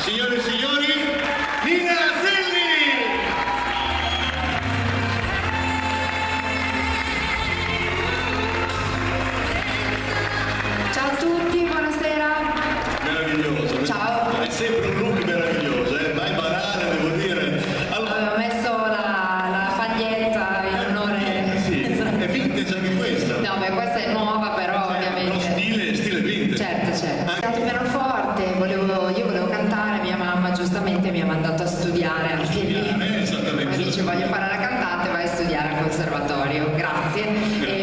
Signore e signori, Nina Zilli! Ciao a tutti, buonasera. Meraviglioso. Ciao. È sempre un look meraviglioso, ma è banale, devo dire. Allora, Avevo messo la paglietta in onore. sì, è vintage anche questa. No, beh, questa è nuova, però ovviamente. Stile vintage. Certo. Ho pianoforte, io volevo cantare, mia mamma giustamente mi ha mandato a studiare anche lì. Esattamente. Mi dice voglio fare la cantante, vai a studiare al conservatorio, grazie.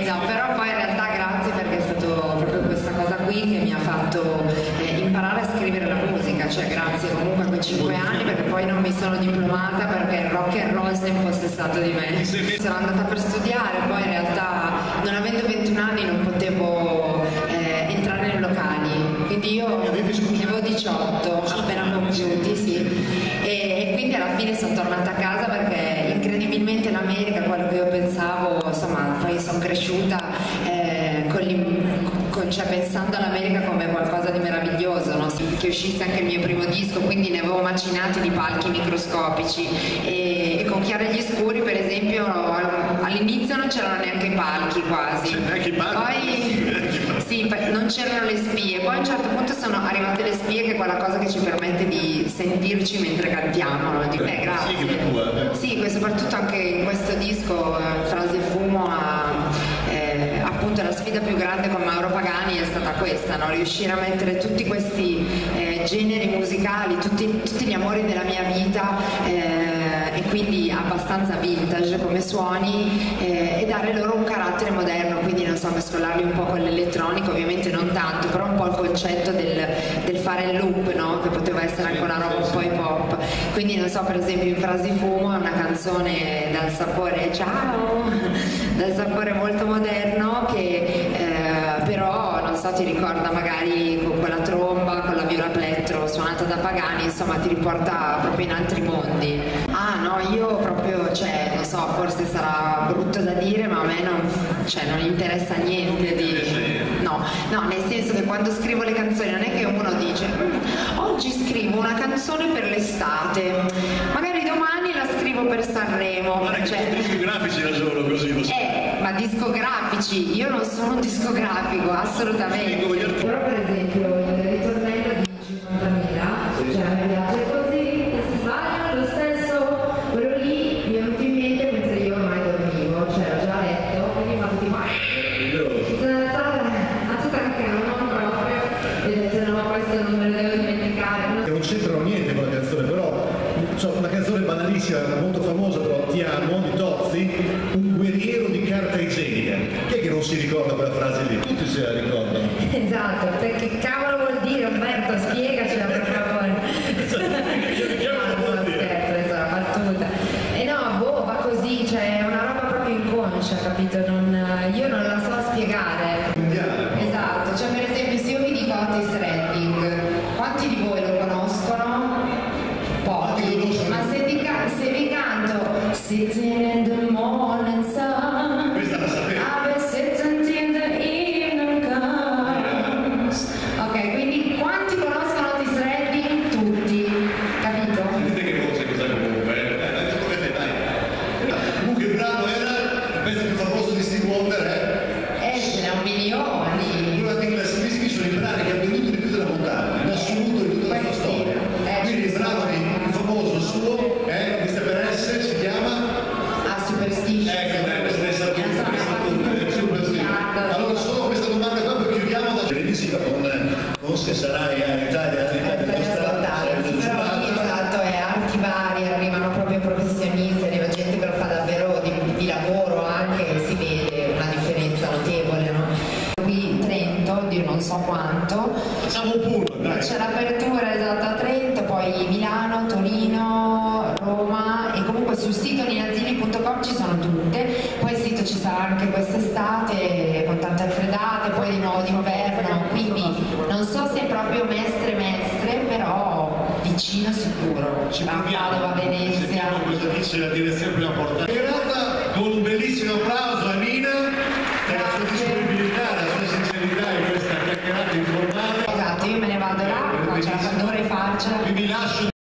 No, però poi in realtà grazie perché è stato proprio questa cosa qui che mi ha fatto imparare a scrivere la musica, cioè grazie comunque a quei 5 anni perché poi non mi sono diplomata perché il rock and roll si è impossessato di me. Sono andata per studiare, poi in realtà non avendo 21 anni non potevo entrare nei locali, quindi io avevo 18 appena compiuti, sì, e quindi alla fine sono tornata a casa perché incredibilmente l'America, quello che io pensavo, insomma, poi sono cresciuta cioè pensando all'America come qualcosa di meraviglioso, no? Che uscisse anche il mio primo disco, quindi ne avevo macinati di palchi microscopici e con Chiare gli Scuri per esempio all'inizio non c'erano neanche i palchi quasi, Neanche i palchi? Poi sì, non c'erano le spie, poi a un certo punto sono arrivate le spie che è quella cosa che ci permette di sentirci mentre cantiamo, no? Dico, grazie. Sì, che è tua. Sì, soprattutto anche in questo disco Frasi e Fumo appunto la sfida più grande con Mauro Pagani è stata questa, no? Riuscire a mettere tutti questi generi musicali, tutti gli amori della mia vita e quindi abbastanza vintage come suoni e dare loro un carattere moderno, quindi non so, mescolarli un po' con l'elettronico, ovviamente non tanto, però un po' il concetto del fare il loop, no? Che poteva essere anche una roba un po' hip hop, quindi non so, per esempio in Frasi Fumo è una canzone dal sapore dal sapore molto moderno che però non so, ti ricorda magari con quella tromba, con la viola plettro suonata da Pagani, insomma ti riporta proprio in altri mondi. Ah no, io proprio, cioè, non so, forse sarà brutto da dire, ma a me non interessa niente di... No, nel senso che quando scrivo le canzoni non è che uno dice oggi scrivo una canzone per l'estate, magari domani la scrivo per Sanremo. Guarda, cioè... che discografici ragionano così, lo so. Ma discografici, io non sono un discografico, assolutamente. Però per esempio il ritornello di 50.000, cioè mi piace così, si sbagliano lo stesso, quello lì mi è venuto in mente mentre io ormai dormivo, cioè l'ho già letto, quindi ho fatto tipo mi sono alzata a tutta la cama proprio, e ho detto no, questo non me lo devo dimenticare. Non c'entrano niente con la canzone, però una canzone banalissima, molto famosa, però Ti amo, di Tozzi, un guerriero di carta igienica. Chi è che non si ricorda quella frase lì? Tutti se la ricordano. Esatto, perché cavolo vuol dire Umberto, spiegacela per favore. Scherzo, la battuta. E no, va così, cioè è una roba proprio inconscia, capito? Io non la so spiegare. Esatto, cioè per esempio se io vi dico Otis Redding, quanti di voi lo conoscono? Pochi, ma se vi canto Sitting in the morning sun, Questa la sapevo. I've been sitting in the evening comes. Ok, quindi quanti conoscono Otis Redding? Tutti, capito? Vedete che cosa comunque, dai. Comunque il brano era il pezzo più famoso di Stevie Wonder, Ce ne ho milioni. Uno dei classifici sono i brani che ha venduto di più della montagna, in assoluto in tutta la sua storia. Quindi il brano più famoso suo è Mr. Per si chiama Superstition. Allora solo questa domanda qua poi chiudiamo da televisiva con Se sarai in Italia Esatto, è arti vari, arrivano proprio professionisti, arriva gente che lo fa davvero di lavoro anche e si vede una differenza notevole, no? Qui Trento, di non so quanto, facciamo un punto, dai. c'è l'apertura esatta a Trento, poi Milano, Torino, Roma e comunque sul sito ninazilli.com ci sono tutte, poi il sito ci sarà anche quest'estate con tante altre date, poi di nuovo d'inverno, quindi non so se è proprio mestre, però vicino sicuro, Padova, Venezia. Cosa dice la direzione prima portata? Con un bellissimo applauso a Nina per la sua disponibilità, la sua sincerità in questa chiacchierata informale. Esatto, io io me ne vado là, no, ce la fa, dovrei farcela. Vi lascio